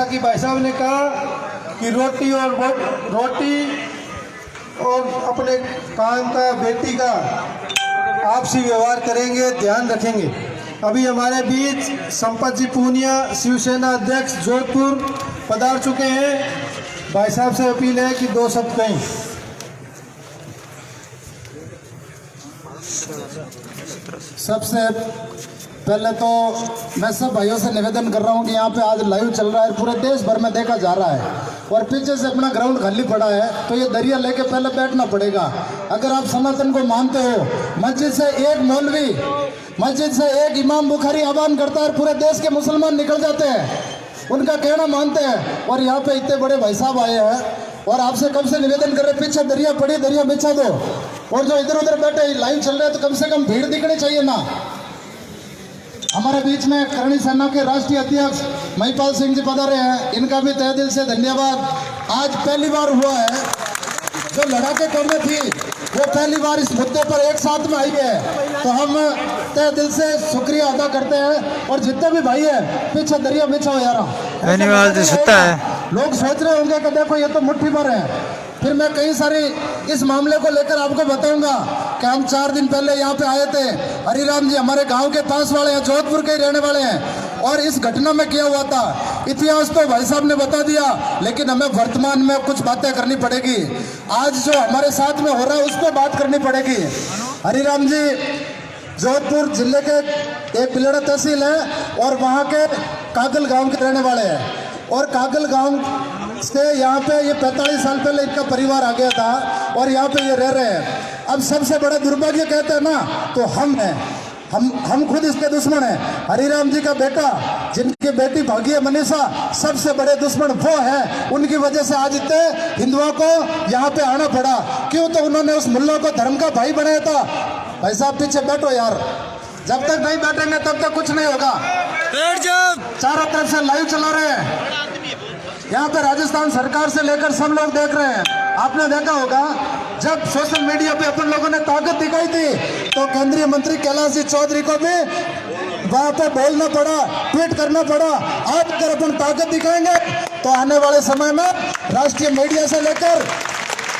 कि भाई साहब ने कहा कि रोटी और अपने काम का, बेटी का आपसी व्यवहार करेंगे, ध्यान रखेंगे। अभी हमारे बीच संपत जी पूनिया, शिवसेना अध्यक्ष जोधपुर पधार चुके हैं। भाई साहब से अपील है कि 2 शब्द कहें। सबसे पहले तो मैं सब भाइयों से निवेदन कर रहा हूं कि यहाँ पे आज लाइव चल रहा है, पूरे देश भर में देखा जा रहा है और पीछे से अपना ग्राउंड खाली पड़ा है, तो ये दरिया लेके पहले बैठना पड़ेगा। अगर आप सनातन को मानते हो, मस्जिद से एक मौलवी, मस्जिद से एक इमाम बुखारी आह्वान करता है, पूरे देश के मुसलमान निकल जाते हैं, उनका कहना मानते हैं। और यहाँ पे इतने बड़े भाई साहब आए हैं और आपसे कब से निवेदन कर रहे, पीछे दरिया पड़ी, दरिया बिछा दो। और जो इधर उधर बैठे लाइव चल रहे हैं, तो कम से कम भीड़ दिखनी चाहिए ना। हमारे बीच में करणी सेना के राष्ट्रीय अध्यक्ष महिपाल सिंह जी पधारे हैं, इनका भी तहे दिल से धन्यवाद। आज पहली बार हुआ है, जो लड़ाके कौमें थी वो पहली बार इस मुद्दे पर एक साथ में आई है, तो हम तहे दिल से शुक्रिया अदा करते हैं। और जितने भी भाई है, पीछे दरिया बिछाओ यार। लोग सोच रहे होंगे कि देखो ये तो मुट्ठी भर है। फिर मैं कई सारी इस मामले को लेकर आपको बताऊंगा कि हम 4 दिन पहले यहाँ पे आए थे। हरिराम जी हमारे गांव के पास वाले हैं, जोधपुर के ही रहने वाले हैं, और इस घटना में क्या हुआ था इतिहास तो भाई साहब ने बता दिया, लेकिन हमें वर्तमान में कुछ बातें करनी पड़ेगी। आज जो हमारे साथ में हो रहा है उस पर बात करनी पड़ेगी। हरिराम जी जोधपुर जिले के एक बिलड़ा तहसील है और वहाँ के कागल गाँव के रहने वाले हैं। और कागल गाँव से यहाँ पे ये 45 साल पहले इनका परिवार आ गया था और यहाँ पे ये रह रहे हैं। अब सबसे बड़ा दुर्भाग्य कहते हैं ना, तो हम हैं, हम खुद इसके दुश्मन हैं। हरिराम जी का बेटा, जिनकी बेटी भागी है मनीषा, सबसे बड़े दुश्मन वो है। उनकी वजह से आज इतने हिंदुओं को यहाँ पे आना पड़ा। क्यों? तो उन्होंने उस मुल्ला को धर्म का भाई बनाया था। भाई साहब पीछे बैठो यार, जब तक नहीं बैठेंगे तब तक कुछ नहीं होगा। चारों तरफ से लाइव चला रहे हैं, यहाँ पे राजस्थान सरकार से लेकर सब लोग देख रहे हैं। आपने देखा होगा जब सोशल मीडिया पे अपन लोगों ने ताकत दिखाई थी, तो केंद्रीय मंत्री कैलाश जी चौधरी को भी वहां पे बोलना पड़ा, ट्वीट करना पड़ा। आज अगर अपन ताकत दिखाएंगे तो आने वाले समय में राष्ट्रीय मीडिया से लेकर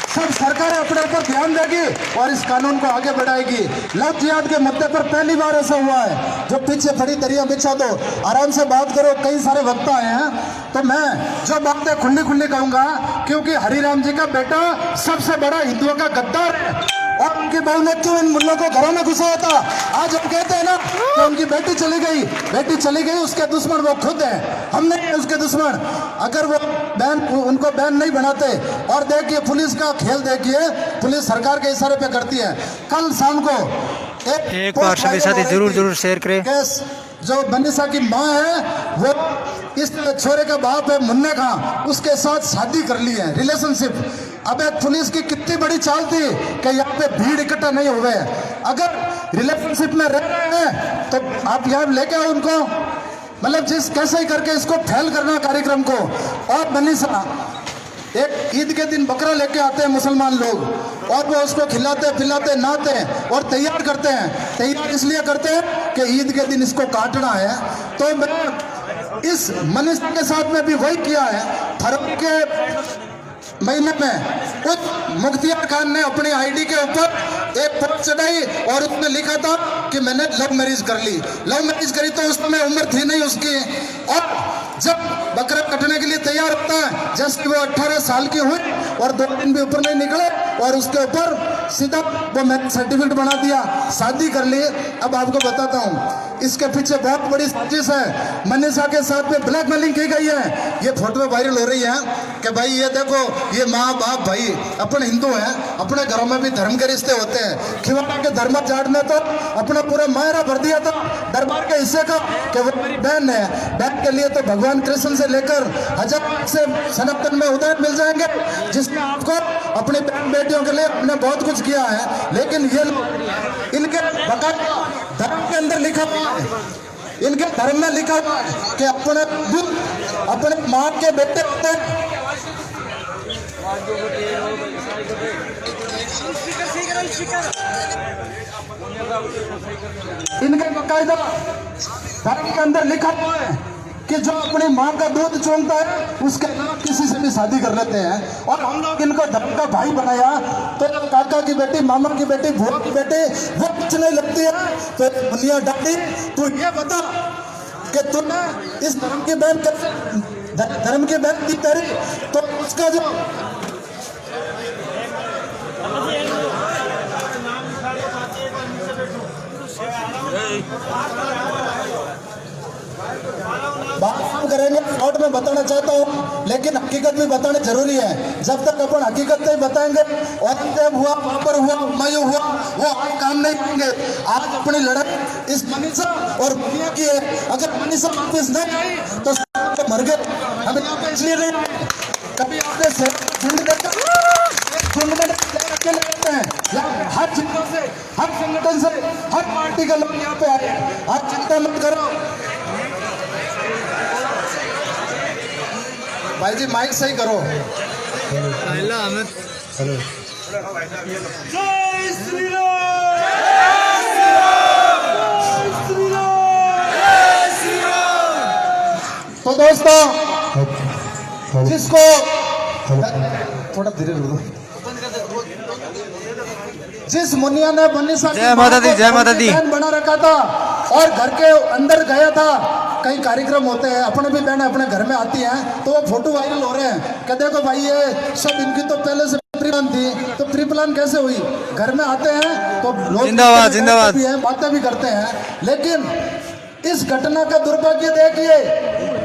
सब सरकारें अपने ऊपर ध्यान देगी और इस कानून को आगे बढ़ाएगी। लव जिहाद के मुद्दे पर पहली बार ऐसा हुआ है, जो पीछे पड़ी दरिया बिछा दो, आराम से बात करो। कई सारे वक्त आए हैं, तो मैं जो बातें खुली खुली कहूंगा, क्योंकि हरिराम जी का बेटा सबसे बड़ा हिंदुओं का गद्दार है और उनकी बहू ने क्यों इन मुल्लों को घरों में घुसाया था। आज हम कहते हैं ना कि उनकी बेटी चली गई, उसके दुश्मन वो खुद है, हम नहीं है उसके दुश्मन। अगर वो बैन, उनको बैन नहीं बनाते। और देखिए पुलिस का खेल, देखिए पुलिस सरकार के इशारे पे करती है। कल शाम को एक बार सभी साथी जरूर शेयर करें। जो मनीषा की माँ है, वो इस छोरे का बाप है मुन्ने खां, उसके साथ शादी कर ली है, रिलेशनशिप। अब एक पुलिस की कितनी बड़ी चाल थी कि यहाँ पे भीड़ इकट्ठा नहीं हुए। अगर रिलेशनशिप में रह रहे हैं तो आप यहाँ लेके आओ उनको, मतलब जिस कैसे ही करके इसको फेल करना कार्यक्रम को। और मनीषा एक ईद के दिन बकरा लेके आते हैं मुसलमान लोग, और वो उसको खिलाते पिलाते नहाते हैं और तैयार करते हैं। तैयार इसलिए करते हैं कि ईद के दिन इसको काटना है। तो मैं इस मनीषा के साथ में भी वही किया है। फरवरी के महीने में उस मुख्तियार खान ने अपनी आईडी के ऊपर एक पोस्ट चढ़ाई और उसने लिखा था कि मैंने लव मैरिज कर ली। लव मैरिज करी तो उस समय उम्र थी नहीं उसकी, और जब बकरा कटने के लिए तैयार होता है, जैसे वो 18 साल की हुई और 2 दिन भी ऊपर नहीं निकले, और उसके ऊपर सीधा वो मैंने सर्टिफिकेट बना दिया, शादी कर ली। अब आपको बताता हूँ इसके पीछे बहुत बड़ी साजिश है। मनीषा के साथ में ब्लैकमेलिंग की गई है। ये फोटो वायरल हो रही है कि भाई ये देखो, ये माँ बाप भाई अपन हिंदू हैं, अपने घरों में भी धर्म के रिश्ते होते हैं। खिवाड़ा के धर्म जाट ने तो अपना पूरा मायरा भर दिया था दरबार के हिस्से का कि वो मेरी बहन है। बहन के लिए तो भगवान कृष्ण से लेकर हजार से सनातन में उदाहरण मिल जाएंगे, जिसने आपको अपनी बहन बेटियों के लिए अपने बहुत कुछ किया है। लेकिन ये इनके बकाया धर्म के अंदर लिखा हुआ है, इनके धर्म में लिखा हुआ है कि अपने माँ के बेटे होते हैं। इनके बकायदा धर्म के अंदर लिखा हुआ है कि जो अपनी माँ का दूध चूंगता है उसके अलावा किसी से भी शादी कर लेते हैं, और हम लोग इनको धर्म का भाई बनाया। तो काका की बेटी, मामा की बेटी, बुआ की बेटी वो कुछ नहीं लगती है। तो दुनिया डाली, तू ये बता कि तूने इस धर्म की बहन धर्म की बहन की तेरी, तो उसका जो बात हम करेंगे शॉर्ट में बताना चाहता हूँ, लेकिन हकीकत भी बताना जरूरी है। जब तक अपन हकीकत नहीं बताएंगे, औरंगजेब हुआ, बाबर हुआ, हुमायूं हुआ, वो आज काम नहीं करेंगे। आज अपनी लड़ाई इस मनीषा और दुनिया की है। अगर मनीषा वापस नहीं आई तो सब मर गए। हम यहाँ पे इसलिए नहीं आए, कभी आपने झुंड देखा, झुंड में अकेले रहते हैं। यहाँ हर जिला से, हर संगठन से, हर पार्टी के लोग यहाँ पे आए। आप चिंता मत करो भाई जी, माइक सही करो। जय श्री राम। तो दोस्तों, जिसको थोड़ा धीरे बोलो, जिस मुनिया ने मनीषा जय माता दी, जय माता दी बना रखा था और घर के अंदर गया था, कई कार्यक्रम होते हैं, अपने भी बहनें अपने घर में आती हैं, तो वो फोटो वायरल हो रहे हैं कि देखो भाई ये सब इनकी तो पहले से प्री प्लान थी। तो प्री प्लान कैसे हुई? घर में आते हैं तो लोग जिंदाबाद जिंदाबाद भी हैं, बातें भी करते हैं। लेकिन इस घटना का दुर्भाग्य देखिए,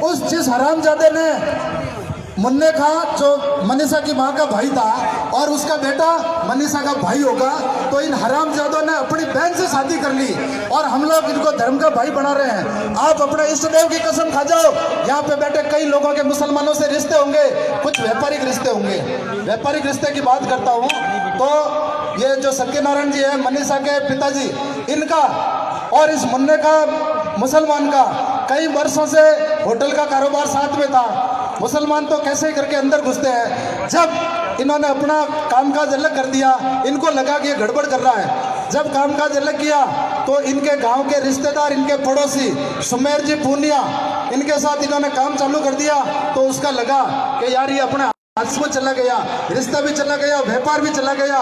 उस जिस हरामजादे ने मुन्ने खा, जो मनीषा की माँ का भाई था, और उसका बेटा मनीषा का भाई होगा, तो इन हरामजादों ने अपनी बहन से शादी कर ली और हम लोग इनको धर्म का भाई बना रहे हैं। आप अपने इष्ट देव की कसम खा जाओ, यहाँ पे बैठे कई लोगों के मुसलमानों से रिश्ते होंगे, कुछ व्यापारिक रिश्ते होंगे। व्यापारिक रिश्ते की बात करता हूँ तो ये जो सत्यनारायण जी है, मनीषा के पिताजी, इनका और इस मुन्ने का, मुसलमान का, कई वर्षों से होटल का कारोबार साथ में था। मुसलमान तो कैसे करके अंदर घुसते हैं। जब इन्होंने अपना कामकाज अलग कर दिया, इनको लगा कि ये गड़बड़ कर रहा है। जब कामकाज अलग किया तो इनके गांव के रिश्तेदार, इनके पड़ोसी सुमेर जी पूनिया, इनके साथ इन्होंने काम चालू कर दिया। तो उसका लगा कि यार ये अपने हाथ में चला गया, रिश्ता भी चला गया, व्यापार भी चला गया।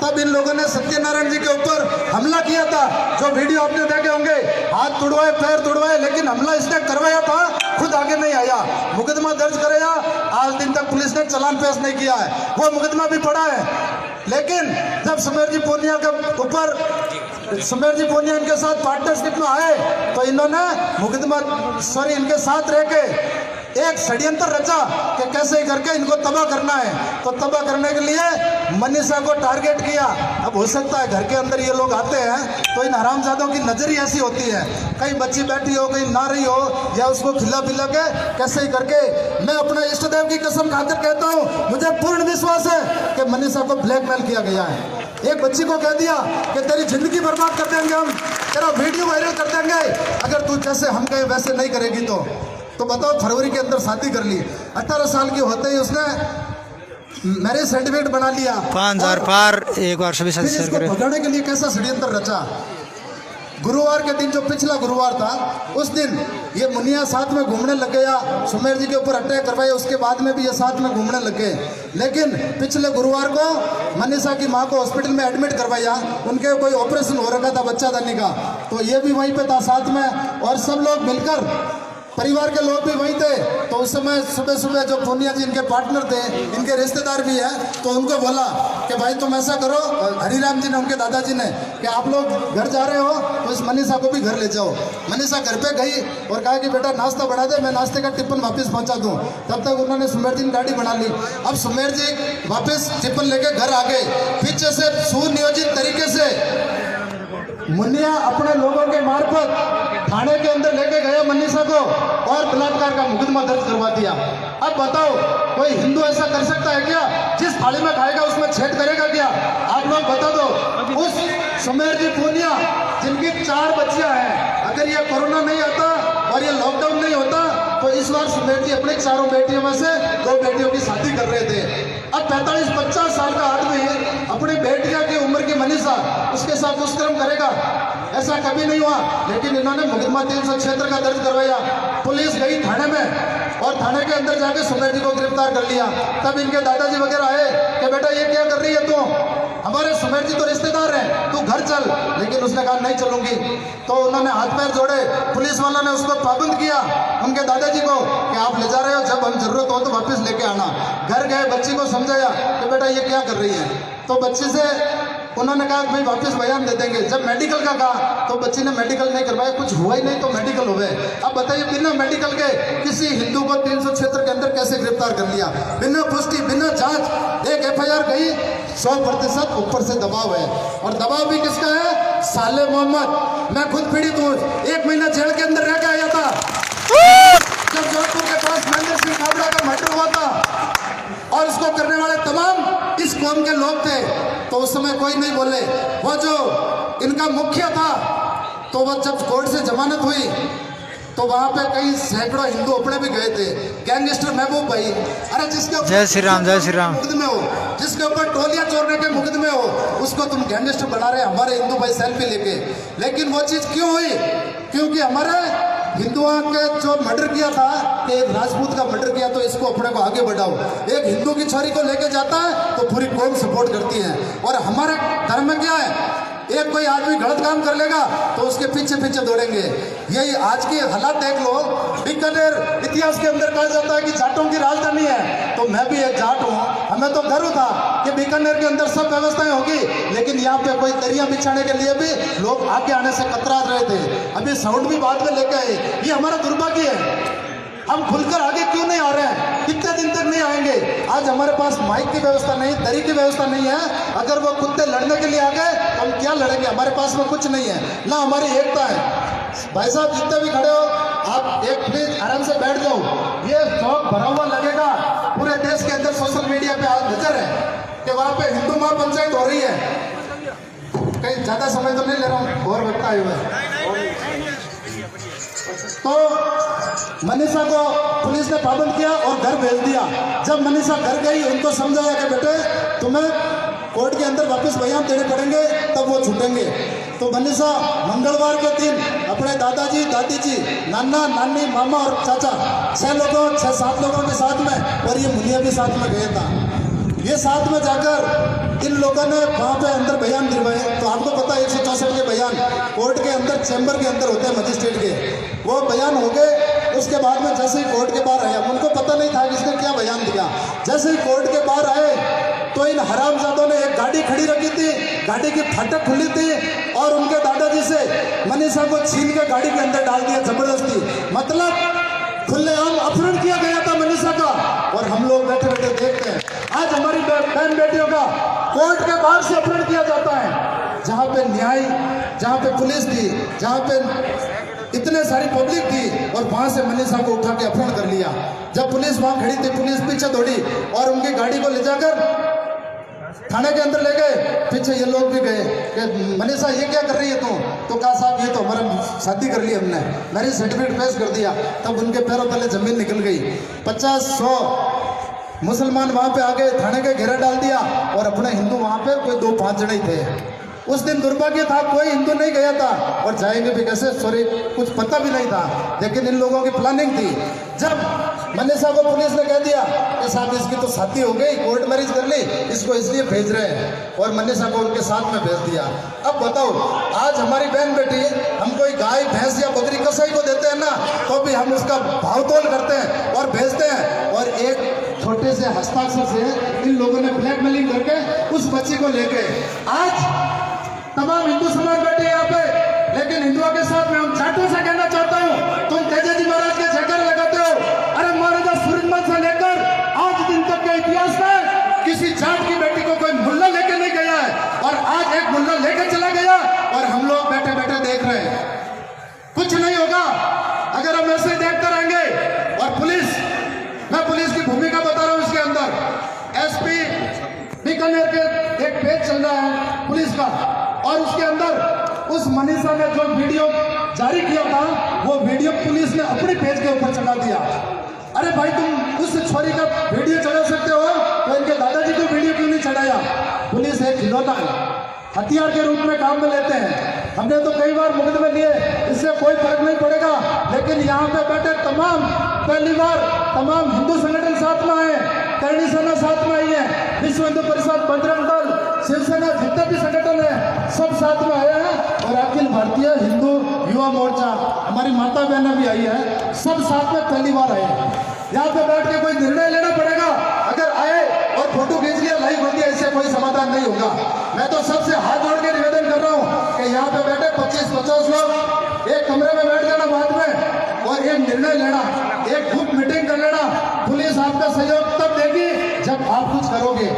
तब इन लोगों ने सत्यनारायण जी के ऊपर हमला किया था, जो वीडियो आपने देखे होंगे, हाथ तोड़वाए, पैर तोड़वाए, लेकिन हमला इसने करवाया था, खुद आगे नहीं आया। मुकदमा दर्ज कराया, आज दिन तक पुलिस ने चालान पेश नहीं किया है, वो मुकदमा भी पड़ा है। लेकिन जब सुमेर जी पूनिया के ऊपर, सुमेर जी पूनिया इनके साथ पार्टनरशिप में आए, तो इन्होंने मुकदमा इनके साथ रह के एक षड्यंत्र रचा कि कैसे करके इनको तबाह करना है। तो तबाह करने के लिए मनीषा को टारगेट किया। अब हो सकता है घर के अंदर ये लोग आते हैं तो इन हरामजादों की नजर ही ऐसी होती है, कहीं बच्ची बैठी हो, कहीं ना रही हो, या उसको खिला पिला के कैसे ही करके। मैं अपने इष्ट देव की कसम खाकर कहता हूँ, मुझे पूर्ण विश्वास है कि मनीषा को ब्लैकमेल किया गया है। एक बच्ची को कह दिया कि तेरी जिंदगी बर्बाद कर देंगे हम, तेरा वीडियो वायरल कर देंगे, अगर तू जैसे हम कहे वैसे नहीं करेगी तो बताओ। फरवरी के अंदर शादी कर ली, 18 साल की होते ही उसने मैरिज सर्टिफिकेट बना लिया। 5000 पार एक बार सभी फिर इसको भगाने के लिए कैसा षड्यंत्र रचा। गुरुवार के दिन, जो पिछला गुरुवार था, उस दिन ये मुनिया साथ में घूमने लग गया, सुमेर जी के ऊपर अटैक करवाया, उसके बाद में भी ये साथ में घूमने लग गए। लेकिन पिछले गुरुवार को मनीषा की माँ को हॉस्पिटल में एडमिट करवाया, उनके कोई ऑपरेशन हो रखा था बच्चादानी का, तो ये भी वहीं पे था साथ में, और सब लोग मिलकर, परिवार के लोग भी वहीं थे। तो उस समय सुबह सुबह जो पूनिया जी इनके पार्टनर थे, इनके रिश्तेदार भी हैं, तो उनको बोला कि भाई तुम ऐसा करो, हरिराम जी ने, उनके दादाजी ने, कि आप लोग घर जा रहे हो तो इस मनीषा को भी घर ले जाओ। मनीषा घर पे गई और कहा कि बेटा नाश्ता बना दे, मैं नाश्ते का टिफिन वापस पहुंचा दूं। तब तक उन्होंने सुमेर जी ने गाड़ी बना ली। अब सुमेर जी वापस टिफिन लेके घर आ गए। पीछे से सुनियोजित तरीके से मुनिया अपने लोगों के मार्फत थाने के अंदर लेके गया मनीषा को और बलात्कार का मुकदमा दर्ज करवा दिया। अब बताओ, कोई हिंदू ऐसा कर सकता है क्या? जिस थाली में खाएगा उसमें छेद करेगा क्या? आप लोग बता दो। उस सुमेर जी पूनिया, जिनकी 4 बच्चियां हैं, अगर ये कोरोना नहीं आता और ये लॉकडाउन नहीं होता तो इस बार सुमेर जी अपने 4 बेटियों में से 2 बेटियों की शादी कर रहे थे। अब 45-50 साल का आदमी अपनी बेटिया की उम्र की मनीषा, उसके साथ दुष्कर्म करेगा? ऐसा कभी नहीं हुआ। लेकिन इन्होंने मुकदमा 376 का दर्ज करवाया। पुलिस गई थाने में और थाने के अंदर जाके सुमेर जी को गिरफ्तार कर लिया। तब इनके दादाजी वगैरह आए कि बेटा ये क्या कर रही है तू, हमारे सुमेर जी तो रिश्तेदार हैं, तू घर चल। लेकिन उसने कहा नहीं चलूंगी। तो उन्होंने हाथ पैर जोड़े, पुलिस वालों ने उसको पाबंद किया उनके दादाजी को कि आप ले जा रहे हो, जब हम जरूरत हो तो वापस लेके आना। घर गए, बच्ची को समझाया कि बेटा ये क्या कर रही है। तो बच्ची से उन्होंने कहा भाई वापस बयान दे देंगे। जब मेडिकल का कहा तो बच्ची ने मेडिकल नहीं करवाया, कुछ हुआ ही नहीं तो मेडिकल हुए। अब बताइए बिना मेडिकल के किसी हिंदू को 300 क्षेत्र के अंदर कैसे गिरफ्तार कर लिया, बिना पुष्टि बिना जांच। एक FIR गई, 100% ऊपर से दबाव है। और दबाव भी किसका है? साले मोहम्मद। मैं खुद पीड़ित हूँ, 1 महीना जेल के अंदर रह के आया था जब जोधपुर के पास महेंद्र सिंह खाबड़ा का मर्डर हुआ था। और इसको करने वाले तमाम इस कौम के लोग थे। तो उस समय कोई नहीं बोले। वो जो इनका मुखिया था, तो वो जब कोर्ट से जमानत हुई तो वहां पे कई सैकड़ों हिंदू अपने भी गए थे। गैंगस्टर महबूब भाई, अरे जिसके ऊपर जय श्री राम, जय श्री राम। मुकदमे हो, जिसके ऊपर टोलियां चोरने के मुकदमे हो, उसको तुम गैंगस्टर बना रहे हमारे हिंदू भाई सेल्फी लेके। लेकिन वो चीज क्यों हुई? क्योंकि हमारे हिंदुओं के जो मर्डर किया था कि एक राजपूत का मर्डर किया, तो इसको अपने को आगे बढ़ाओ। एक हिंदू की छोरी को लेके जाता है तो पूरी कौम सपोर्ट करती है। और हमारे धर्म में क्या है, एक कोई आदमी गलत काम कर लेगा तो उसके पीछे पीछे दौड़ेंगे। यही आज की हालात देख लो। बीकानेर इतिहास के अंदर कहा जाता है कि जाटों की राजधानी है, तो मैं भी एक जाट हूँ। हमें तो गर्व था कि बीकानेर के अंदर सब व्यवस्थाएं होगी, लेकिन यहाँ पे कोई दरिया बिछाने के लिए भी लोग आगे आने से कतरा रहे थे। अभी साउंड भी बाद में लेके आए, ये हमारा दुर्भाग्य है। हम खुलकर आगे क्यों नहीं आ रहे हैं? कितने दिन तक नहीं आएंगे? आज हमारे पास माइक की व्यवस्था नहीं, दरी की व्यवस्था नहीं है। अगर वो कुत्ते लड़ने के लिए आ गए तो हम क्या लड़ेंगे? हमारे पास में कुछ नहीं है, ना हमारी एकता है। भाई साहब जितने भी खड़े हो, आप एक प्लीज आराम से बैठ जाओ। ये शौक भरा हुआ लगेगा। पूरे देश के अंदर सोशल मीडिया पे आज नजर है कि वहां पे हिंदू महापंचायत हो रही है। कहीं ज्यादा समय तो नहीं ले रहा हूँ, और वक्त आए हुए। तो मनीषा को पुलिस ने पाबंद किया और घर भेज दिया। जब मनीषा घर गई, उनको समझाया कि बेटे तुम्हें कोर्ट के अंदर वापस बयान देने पड़ेंगे, तब वो छूटेंगे। तो मनीषा मंगलवार के दिन अपने दादाजी, दादी जी, नाना, नानी, मामा और चाचा 6-7 लोगों के साथ में, और ये मुनिया भी साथ में गया था। ये साथ में जाकर इन लोगों ने वहाँ पे अंदर बयान दिलवाए। तो आपको पता है 164 के बयान कोर्ट के अंदर चैम्बर के अंदर होते हैं मजिस्ट्रेट के। वो बयान हो गए। उसके बाद में जैसे ही कोर्ट के बाहर आया, उनको पता नहीं था कि इसने क्या बयान दिया। जैसे ही कोर्ट के बाहर आए तो इन हरामजादों ने एक गाड़ी खड़ी रखी थी, गाड़ी की फाटक खुली थी और उनके दादाजी से मनीषा को छीन के गाड़ी के अंदर डाल दिया जबरदस्ती। मतलब खुलेआम अपहरण किया गया था मनीषा का, और हम लोग बैठे बैठे देखते हैं। आज हमारी बहन बेटियों का कोर्ट के बाहर से अपहरण किया जाता है, जहाँ पे न्याय, जहाँ पे पुलिस थी, जहाँ पे इतने सारी पब्लिक थी, और वहां से मनीषा को उठा के अपहरण कर लिया। जब पुलिस वहां खड़ी थी, पुलिस पीछे दौड़ी और उनकी गाड़ी को ले जाकर थाने के अंदर ले गए। पीछे ये लोग भी गए कि मनीषा ये क्या कर रही है तू? तो कहा साहब ये तो हमारा शादी कर ली हमने, मैरिज सर्टिफिकेट पेश कर दिया। तब उनके पैरों तले जमीन निकल गई। 50-100 मुसलमान वहां पे आ गए, थाने के घेरा डाल दिया, और अपने हिंदू वहां पे कोई 2-5 जने ही थे। उस दिन दुर्भाग्य था, कोई हिंदू नहीं गया था, और जाएंगे भी कैसे, सॉरी कुछ पता भी नहीं था। लेकिन इन लोगों की प्लानिंग थी। जब मनीषा को पुलिस ने कह दिया कि साहब इसकी तो शादी हो गई, कोर्ट मैरिज कर ली, इसको इसलिए भेज रहे हैं, और मनीषा को उनके साथ में भेज दिया। अब बताओ, आज हमारी बहन बेटी, हम कोई गाय, भैंस या बकरी कसाई को देते हैं ना, तो भी हम उसका भाव तोल करते हैं और भेजते हैं। और एक छोटे से हस्ताक्षर से इन लोगों ने ब्लैकमेलिंग करके उस बच्ची को लेके, आज तमाम हिंदू समाज बैठे यहाँ पे, लेकिन हिंदुओं के साथ में हम जाटों से कहना चाहता हूँ, तुम तेजाजी महाराज के जयकार लगाते हो। अरे महाराजा सूरजमल से लेकर आज दिन तक के इतिहास में किसी जाट की बेटी को कोई मुल्ला लेके नहीं गया है, और आज एक मुल्ला लेके चला गया, और हम लोग बैठे बैठे देख रहे हैं। कुछ नहीं होगा अगर हम ऐसे देखते रहेंगे। और पुलिस, मैं पुलिस की भूमिका बता रहा हूँ इसके अंदर। SP बीकानेर के एक पेज चल रहा है पुलिस का, और उसके अंदर उस मनीषा ने जो वीडियो जारी किया था, वो वीडियो पुलिस ने अपने पेज के ऊपर चढ़ा दिया। अरे भाई तुम उस छोरी का वीडियो चढ़ा सकते हो, तो इनके दादाजी को वीडियो क्यों नहीं चढ़ाया? पुलिस एक खिलौना है, हथियार के रूप में काम में लेते हैं। हमने तो कई बार मुकदमे लिए, इससे कोई फर्क नहीं पड़ेगा। लेकिन यहाँ पे बैठे तमाम पहली बार तमाम हिंदू संगठन साथ में आए, करणी सेना साथ में आई है, विश्व हिंदू परिषद, बजरंग दल, शिवसेना, जितने भी संगठन है सब साथ में आए हैं और अखिल भारतीय हिंदू युवा मोर्चा हमारी माता बहनें भी आई है, सब साथ में पहली बार आए हैं। यहाँ पे बैठ के कोई निर्णय लेना पड़ेगा, अगर आए और फोटो खींच लिया, लाइव हो गया, इससे कोई समाधान नहीं होगा। मैं तो सबसे हाथ जोड़ के निवेदन कर रहा हूँ कि यहाँ पे बैठे 25-50 लोग एक कमरे में बैठ जाना बाद में और एक निर्णय लेना, एक ग्रुप मीटिंग कर लेना। पुलिस आपका सहयोग तब देगी जब आप कुछ करोगे,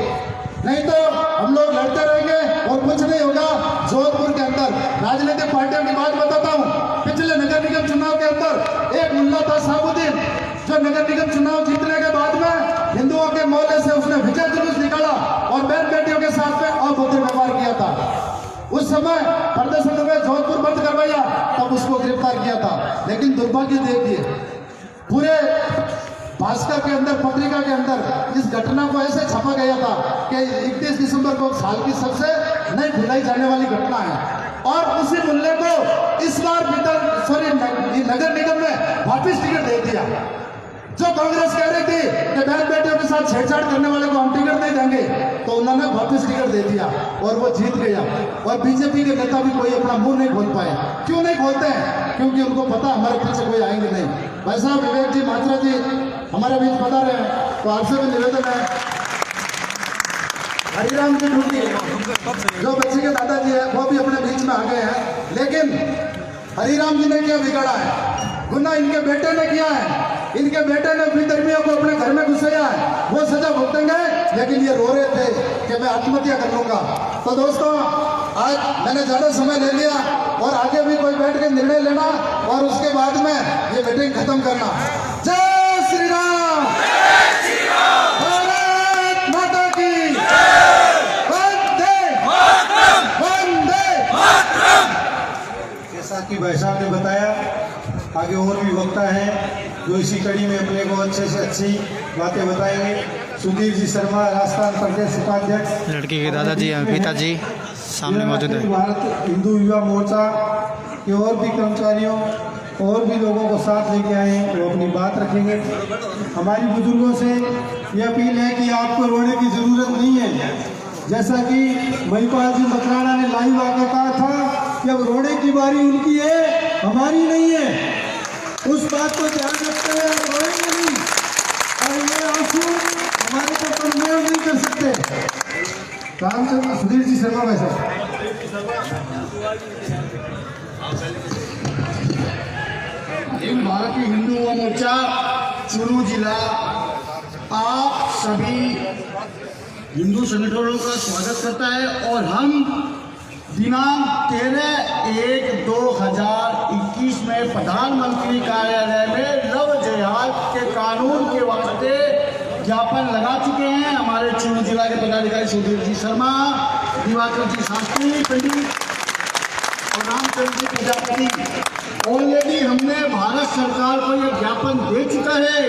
नहीं तो हम लोग लड़ते रहेंगे और कुछ नहीं होगा। जोधपुर के अंदर राजनीतिक पार्टियों की बात बताता हूँ, पिछले नगर निगम चुनाव के अंदर एक मुल्ला था साबुद्दीन, जो नगर निगम चुनाव जीतने के बाद में हिंदुओं के मोहल्ले से उसने विजय जुलूस निकाला और बहन बेटियों के साथ में अभद्र व्यवहार किया था। उस समय प्रदर्शन में जोधपुर बंद करवाया, तब उसको गिरफ्तार किया था। लेकिन दुर्भाग्य देखिए, पूरे भास्कर के अंदर, पत्रिका के अंदर इस घटना को ऐसे छापा गया था कि 31 दिसंबर को साल की सबसे नहीं भुलाई जाने वाली घटना है। और उसी मुल्ले को इस बार नगर निगम ने वापस टिकट दे दिया। जो कांग्रेस कह रही थी कि बहन बेटियों के साथ छेड़छाड़ करने वाले को हम टिकट नहीं देंगे, तो उन्होंने वापस टिकट दे दिया और वो जीत गया। और बीजेपी के नेता भी कोई अपना मुंह नहीं खोल पाए। क्यों नहीं खोलते हैं? क्योंकि उनको पता हमारे पीछे कोई आएंगे नहीं। भाई साहब विवेक जी मात्रा जी हमारे बीच बता रहे हैं, तो आपसे भी निवेदन है, हरिराम जी ढूंढी जो बच्चे के दादाजी है वो भी अपने बीच में आ गए हैं। लेकिन हरिराम जी ने क्या बिगाड़ा है? गुनाह इनके बेटे ने किया है। इनके बेटे ने विधर्मियों को अपने घर में घुसाया है, वो सजा भुगतेंगे। लेकिन ये रो रहे थे कि मैं आत्महत्या कर लूंगा। तो दोस्तों, आज मैंने ज्यादा समय ले लिया और आगे भी कोई बैठ के निर्णय लेना और उसके बाद में ये मीटिंग खत्म करना। जय श्री राम, भारत माता की, वंदे वंदे। जैसा कि भाई साहब ने बताया, आगे और भी वक्ता हैं जो इसी कड़ी में अपने को अच्छे से अच्छी बातें बताएंगे। सुधीर जी शर्मा, राजस्थान प्रदेश उपाध्यक्ष, लड़की के दादाजी पिताजी सामने मौजूद है। भारत हिंदू युवा मोर्चा के और भी कर्मचारियों और भी लोगों को साथ लेके आए हैं, वो अपनी बात रखेंगे। हमारी बुजुर्गों से ये अपील है कि आपको रोने की जरूरत नहीं है। जैसा कि महिपाल जी मकराना ने लाइव आकर कहा था कि अब रोने की बारी उनकी है, हमारी नहीं है। उस बात को ध्यान रखते हुए हम रोएंगे नहीं और ये आंसू हमारे को कमजोर नहीं कर सकते। रामचंद्र सुधीर जी शर्मा भाई साहब। भारतीय हिंदू युवा मोर्चा चुरू जिला आप सभी हिंदू संगठनों का स्वागत करता है और हम दिनांक 13/1/2021 में प्रधानमंत्री कार्यालय में लव जिहाद के कानून के वास्ते ज्ञापन लगा चुके हैं। हमारे चुरू जिला के पदाधिकारी सुधीर जी शर्मा, दिवाकर जी शास्त्री पंडित और रामचंद्र जी प्रजापति, ऑलरेडी हमने भारत सरकार को यह ज्ञापन दे चुका है।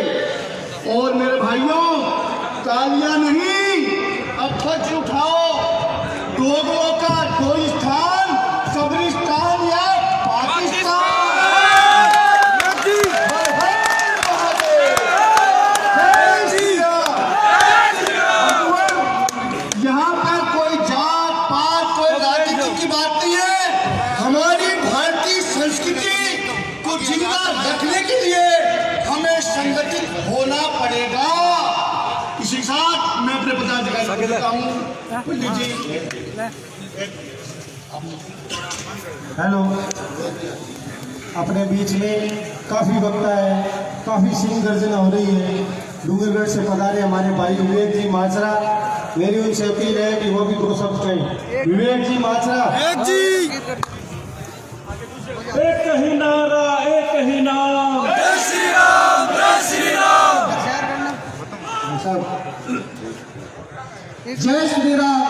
और मेरे भाइयों, तालियां नहीं, अब फर्ज उठाओ। दोगलों का कोई स्थान, कब्रिस्तान या पाकिस्तान। यहाँ पर कोई जात पात, कोई राजनीति की बात नहीं है। हमारी भारतीय संस्कृति को जिंदा रखने के लिए हमें संगठित होना पड़ेगा। इसी साथ मैं अपने पदाधिकारी को देता हूँ पंडित जी। हेलो, अपने बीच में काफ़ी वक्ता है, काफ़ी सिंह गर्जना हो रही है। डूंगरगढ़ से पधारे हमारे भाई विवेक जी माचरा, मेरी उनसे अपील है कि वो भी 2 शब्द कहें। विवेक जी माचरा। एक ही नारा, एक ही नाम, जय श्री राम, जय श्री राम। जय श्री राम,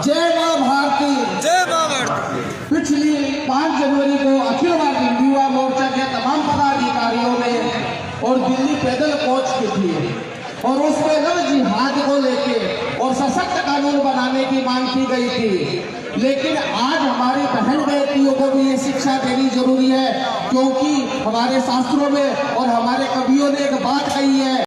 जय मां भारती, जय मां भारती। पिछली 5 जनवरी को अखिल भारतीय हिंदू युवा मोर्चा के तमाम पदाधिकारियों ने और दिल्ली पैदल पहुंच की थी और उसमें लव जिहाद को लेके और सशक्त कानून बनाने की मांग की गई थी। लेकिन आज हमारी बहन बेटियों को भी ये शिक्षा देनी जरूरी है क्योंकि हमारे शास्त्रों में और हमारे कवियों ने एक बात कही है